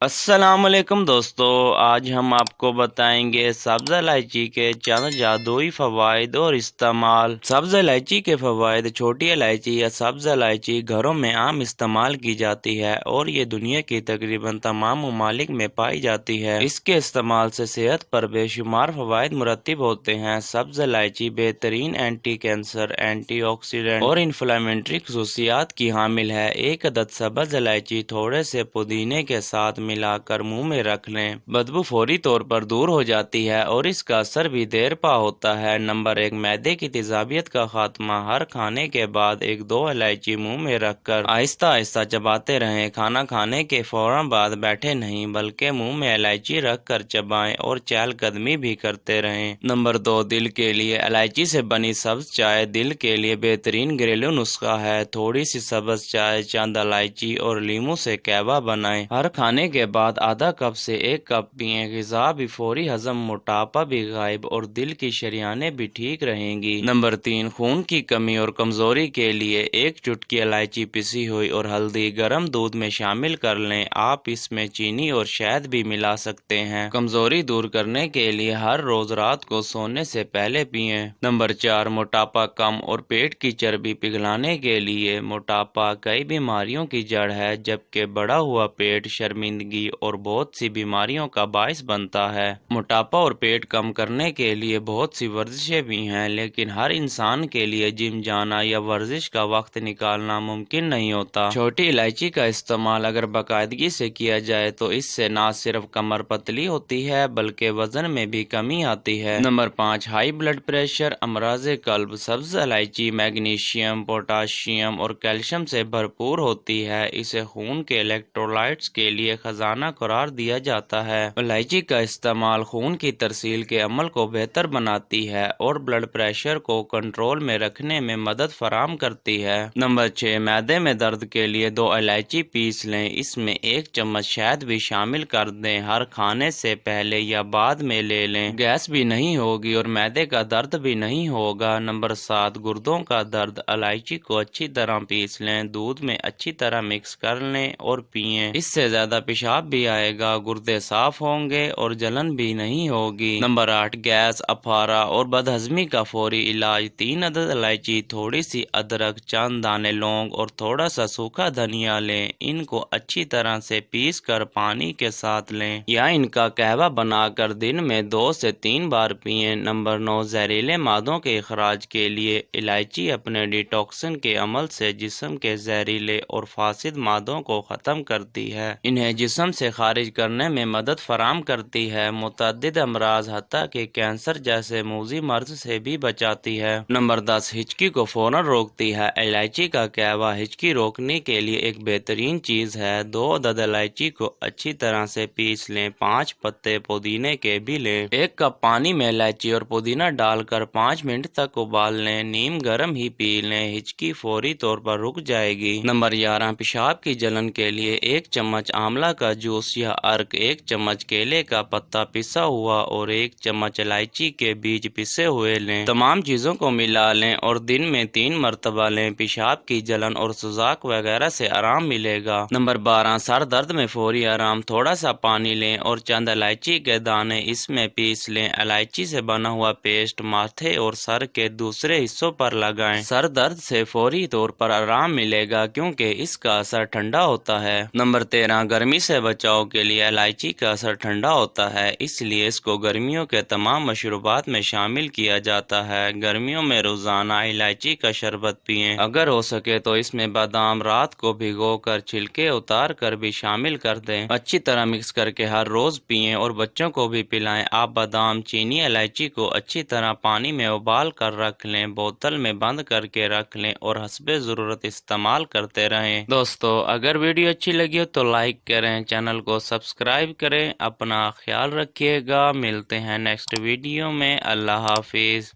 السلام علیکم دوستو، آج ہم آپ کو بتائیں گے سبز الائچی کے چند جادوئی فوائد اور استعمال۔ سبز الائچی کے فوائد۔ چھوٹی الائچی یا سبز الائچی گھروں میں عام استعمال کی جاتی ہے اور یہ دنیا کی تقریباً تمام ممالک میں پائی جاتی ہے۔ اس کے استعمال سے صحت پر بے شمار فوائد مرتب ہوتے ہیں۔ سبز الائچی بہترین اینٹی کینسر، اینٹی آکسیڈنٹ اور انفلامٹری خصوصیات کی حامل ہے۔ ایک عدد سبز الائچی تھوڑے سے پودینے کے ساتھ ملا کر منہ میں رکھ لیں، بدبو فوری طور پر دور ہو جاتی ہے اور اس کا اثر بھی دیر پا ہوتا ہے۔ نمبر 1، معدے کی تیزابیت کا خاتمہ۔ ہر کھانے کے بعد 1-2 الائچی منہ میں رکھ کر آہستہ آہستہ چباتے رہیں۔ کھانا کھانے کے فوراً بعد بیٹھے نہیں بلکہ منہ میں الائچی رکھ کر چبائیں اور چہل قدمی بھی کرتے رہیں۔ نمبر 2، دل کے لیے۔ الائچی سے بنی سبز چائے دل کے لیے بہترین گھریلو نسخہ ہے۔ تھوڑی سی سبز چائے، چند الائچی اور لیموں سے قہوہ بنائیں۔ ہر کھانے کے بعد آدھا کپ سے 1 کپ پئیں۔ غذا بھی فوری ہضم، موٹاپا بھی غائب اور دل کی شریانیں بھی ٹھیک رہیں گی۔ نمبر 3، خون کی کمی اور کمزوری کے لیے 1 چٹکی الائچی پسی ہوئی اور ہلدی گرم دودھ میں شامل کر لیں۔ آپ اس میں چینی اور شہد بھی ملا سکتے ہیں۔ کمزوری دور کرنے کے لیے ہر روز رات کو سونے سے پہلے پئیں۔ نمبر 4، موٹاپا کم اور پیٹ کی چربی پگھلانے کے لیے۔ موٹاپا کئی بیماریوں کی جڑ ہے، جبکہ بڑھا ہوا پیٹ شرمندگی اور بہت سی بیماریوں کا باعث بنتا ہے۔ موٹاپا اور پیٹ کم کرنے کے لیے بہت سی ورزشیں بھی ہیں، لیکن ہر انسان کے لیے جم جانا یا ورزش کا وقت نکالنا ممکن نہیں ہوتا۔ چھوٹی الائچی کا استعمال اگر باقاعدگی سے کیا جائے تو اس سے نہ صرف کمر پتلی ہوتی ہے بلکہ وزن میں بھی کمی آتی ہے۔ نمبر 5، ہائی بلڈ پریشر، امراض قلب۔ سبز الائچی میگنیشیم، پوٹاشیم اور کیلشیم سے بھرپور ہوتی ہے۔ اسے خون کے الیکٹرولائٹس کے لیے خزانہ قرار دیا جاتا ہے۔ الائچی کا استعمال خون کی ترسیل کے عمل کو بہتر بناتی ہے اور بلڈ پریشر کو کنٹرول میں رکھنے میں مدد فراہم کرتی ہے۔ نمبر 6، معدے میں درد کے لیے 2 الائچی پیس لیں۔ اس میں 1 چمچ شہد بھی شامل کر دیں۔ ہر کھانے سے پہلے یا بعد میں لے لیں۔ گیس بھی نہیں ہوگی اور معدے کا درد بھی نہیں ہوگا۔ نمبر 7، گردوں کا درد۔ الائچی کو اچھی طرح پیس لیں، دودھ میں اچھی طرح مکس کر لیں اور پئیں۔ اس سے زیادہ پیشاب بھی آئے گا، گردے صاف ہوں گے اور جلن بھی نہیں ہوگی۔ نمبر 8، گیس، اپارہ اور بدہضمی کا فوری علاج۔ 3 عدد الائچی، تھوڑی سی ادرک، چند دانے لونگ اور تھوڑا سا سوکھا دھنیا لیں۔ ان کو اچھی طرح سے پیس کر پانی کے ساتھ لیں یا ان کا قہوہ بنا کر دن میں 2 سے 3 بار پئیں۔ نمبر 9، زہریلے مادوں کے اخراج کے لیے۔ الائچی اپنے ڈیٹاکسن کے عمل سے جسم کے زہریلے اور فاسد مادوں کو ختم کرتی ہے، انہیں جسم سے خارج کرنے میں مدد فراہم کرتی ہے۔ متعدد امراض حتیٰ کہ کینسر جیسے موذی مرض سے بھی بچاتی ہے۔ نمبر 10، ہچکی کو فوراً روکتی ہے۔ الائچی کا قہوہ ہچکی روکنے کے لیے ایک بہترین چیز ہے۔ 2 عدد الائچی کو اچھی طرح سے پیس لیں، 5 پتے پودینے کے بھی لیں۔ 1 کپ پانی میں الائچی اور پودینہ ڈال کر 5 منٹ تک ابال لیں، نیم گرم ہی پی لیں، ہچکی فوری طور پر رک جائے گی۔ نمبر 11، پیشاب کی جلن کے لیے 1 چمچ آملہ کا جوس یا عرق، 1 چمچ کیلے کا پتا پسا ہوا اور 1 چمچ الائچی کے بیج پسے ہوئے لیں۔ تمام چیزوں کو ملا لیں اور دن میں 3 مرتبہ لیں۔ پیشاب کی جلن اور سوزاک وغیرہ سے آرام ملے گا۔ نمبر 12، سر درد میں فوری آرام۔ تھوڑا سا پانی لیں اور چند الائچی کے دانے اس میں پیس لیں۔ الائچی سے بنا ہوا پیسٹ ماتھے اور سر کے دوسرے حصوں پر لگائیں۔ سر درد سے فوری طور پر آرام ملے گا کیونکہ اس کا اثر ٹھنڈا ہوتا ہے۔ نمبر 13، گرمی سے بچاؤ کے لیے۔ الائچی کا اثر ٹھنڈا ہوتا ہے، اس لیے اس کو گرمیوں کے تمام مشروبات میں شامل کیا جاتا ہے۔ گرمیوں میں روزانہ الائچی کا شربت پئیں۔ اگر ہو سکے تو اس میں بادام رات کو بھگو کر چھلکے اتار کر بھی شامل کر دیں۔ اچھی طرح مکس کر کے ہر روز پئیں اور بچوں کو بھی پلائیں۔ آپ بادام، چینی، الائچی کو اچھی طرح پانی میں ابال کر رکھ لیں، بوتل میں بند کر کے رکھ لیں اور حسب ضرورت استعمال کرتے رہیں۔ دوستو، اگر ویڈیو اچھی لگی ہو تو لائک کریں، چینل کو سبسکرائب کریں، اپنا خیال رکھیے گا۔ ملتے ہیں نیکسٹ ویڈیو میں۔ اللہ حافظ۔